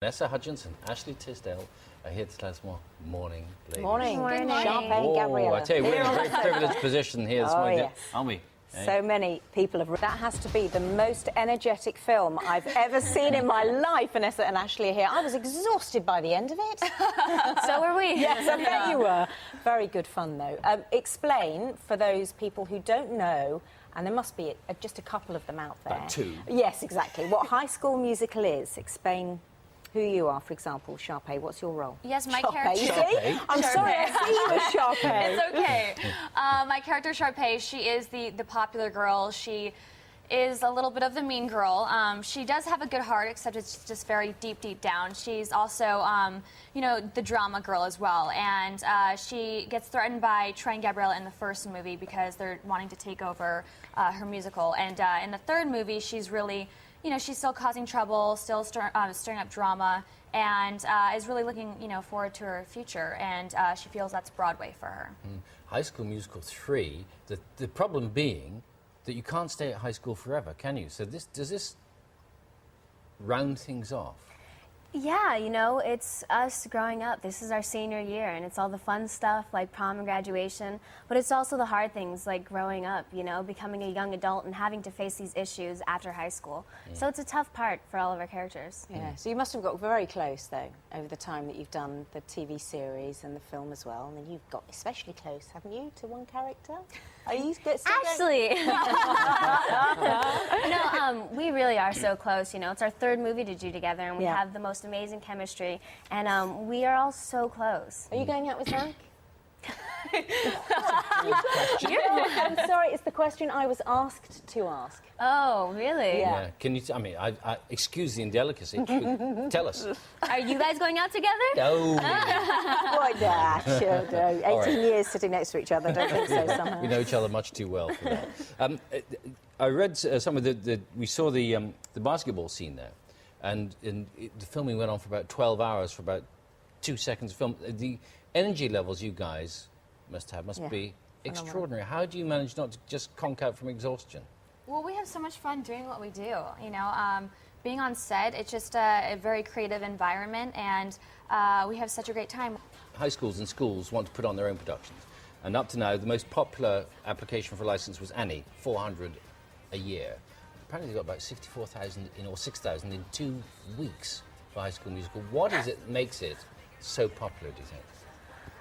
Vanessa Hutchins and Ashley Tisdale are here to tell us more. Morning, ladies. Morning. Morning. Champagne, Gabriella. I tell you, we're in a very privileged position here this morning, yes. aren't we? So many people have... That has to be the most energetic film I've ever seen in my life. Vanessa and Ashley are here. I was exhausted by the end of it. So were we. Yes, I bet you were. Very good fun, though. Explain, for those people who don't know, and there must be just a couple of them out there. About two. Yes, exactly. What High School Musical is. Explain who you are, for example. Sharpay, what's your role? Yes, my Sharpay, character... you see? Sharpay. I'm sorry, I see you as Sharpay. It's okay. My character, Sharpay, she is the popular girl. She is a little bit of the mean girl. She does have a good heart, except it's just very deep, deep down. She's also, you know, the drama girl as well. And she gets threatened by Troy and Gabriella in the first movie because they're wanting to take over her musical. And in the third movie, she's really... You know, she's still causing trouble, still stirring up drama, and is really looking, you know, forward to her future. And she feels that's Broadway for her. High School Musical 3, the problem being that you can't stay at high school forever, can you? So does this round things off? Yeah, you know, it's us growing up. This is our senior year, and it's all the fun stuff like prom and graduation, but it's also the hard things like growing up, you know, becoming a young adult and having to face these issues after high school. So it's a tough part for all of our characters. Yeah, so you must have got very close, though, over the time that you've done the TV series and the film as well. And then you've got especially close, haven't you, to one character? Are you still Ashley! No, we really are so close, you know. It's our third movie to do together, and we have the most amazing chemistry, and we are all so close. Are you going out with Zach? I'm sorry, it's the question I was asked to ask. Oh, really? Yeah. Can you? I mean, I excuse the indelicacy. Tell us. Are you guys going out together? No. Why not? Sure do. 18 years sitting next to each other. I don't think so somehow. We know each other much too well for that. I read some of we saw the basketball scene there, and the filming went on for about 12 hours for about 2 seconds of film. The energy levels you guys must be extraordinary. How do you manage not to just conk out from exhaustion? Well, we have so much fun doing what we do, you know. Being on set, it's just a very creative environment, and we have such a great time. High schools and schools want to put on their own productions, and up to now, the most popular application for a license was Annie, 400 a year. Apparently they've got about 64,000 or 6,000 in 2 weeks for High School Musical. What is it that makes it so popular, do you think?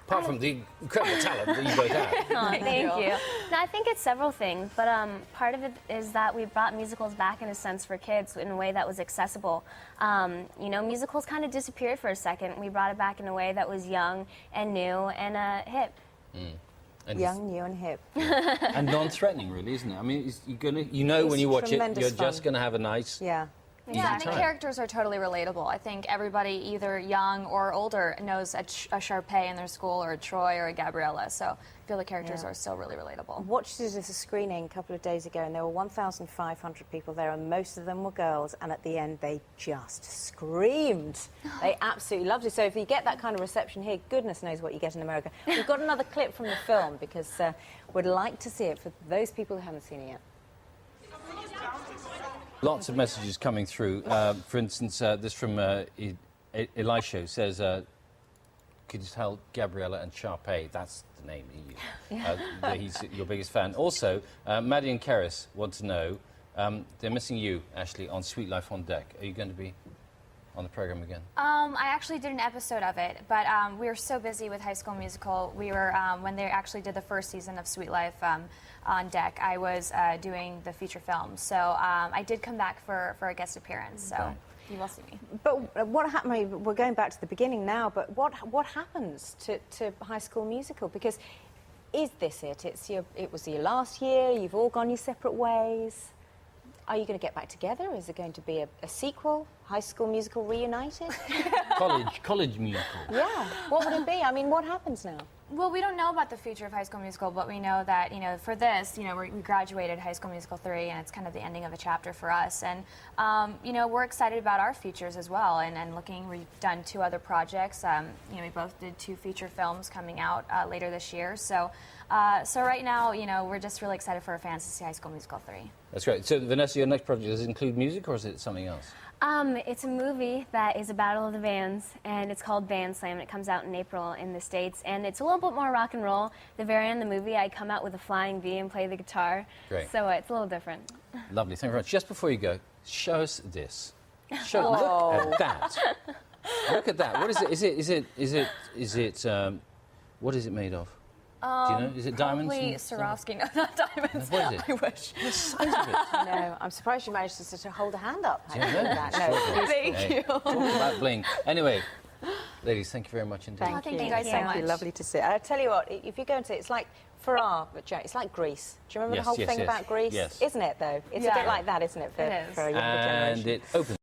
Apart from the incredible talent that you both have. Oh, thank you. No, I think it's several things, but part of it is that we brought musicals back in a sense for kids in a way that was accessible. You know, musicals kind of disappeared for a second. We brought it back in a way that was young and new and hip. And young, new and hip. And non-threatening, really, isn't it? I mean, you know when you watch it, you're fun. just going to have a nice... Yeah. Yeah, and the characters are totally relatable. I think everybody, either young or older, knows a Sharpay in their school, or a Troy, or a Gabriella. So I feel the characters are still really relatable. I watched it as a screening a couple of days ago, and there were 1,500 people there, and most of them were girls, and at the end they just screamed. They absolutely loved it. So if you get that kind of reception here, goodness knows what you get in America. We've got another clip from the film, because we'd like to see it for those people who haven't seen it yet. Lots of messages coming through. For instance, this from Elisha says, could you tell Gabriella and Sharpay, that's the name he used, that he's your biggest fan. Also, Maddie and Keris want to know, they're missing you, Ashley, on Sweet Life on Deck. Are you going to be on the programme again? I actually did an episode of it, but we were so busy with High School Musical. We were, when they actually did the first season of Sweet Life on Deck, I was doing the feature film. So I did come back for a guest appearance, so you will see me. But what happened, we're going back to the beginning now, but what happens to High School Musical? Because is this it? It was your last year, you've all gone your separate ways. Are you going to get back together? Is it going to be a sequel? High School Musical reunited? College musical. Yeah. What would it be? I mean, what happens now? Well, we don't know about the future of High School Musical, but we know that, you know, for this, you know, we graduated High School Musical 3, and it's kind of the ending of a chapter for us. And, you know, we're excited about our futures as well, and looking, we've done 2 other projects. You know, we both did 2 feature films coming out later this year. So right now, you know, we're just really excited for our fans to see High School Musical 3. That's great. So, Vanessa, your next project, does it include music, or is it something else? It's a movie that is a battle of the bands, and it's called Band Slam, and it comes out in April in the States, and it's a little bit more rock and roll. At the very end of the movie, I come out with a flying V and play the guitar. Great. So it's a little different. Lovely. Thank you very much. Just before you go, show us this. Look at that. Look at that. What is it? Is it? What is it made of? Do you know? Is it diamonds? Probably and stuff? Swarovski. No, not diamonds. What is it? I wish. The size of it. No, I'm surprised you managed to sort of hold a hand up. Yeah, no, That. it's No, extraordinary. Thank Hey, you. talk about bling. Anyway, ladies, thank you very much indeed. Thank thank you. you guys so Thank you. much. Lovely to see. I tell you what, if you go and see it, it's like Farrar, but Joe, it's like Greece. Do you remember Yes, the whole yes, thing yes. about Greece? Yes. Isn't it, though? It's a Yeah. bit like that, isn't it, for, It is. for a younger And generation? it opens.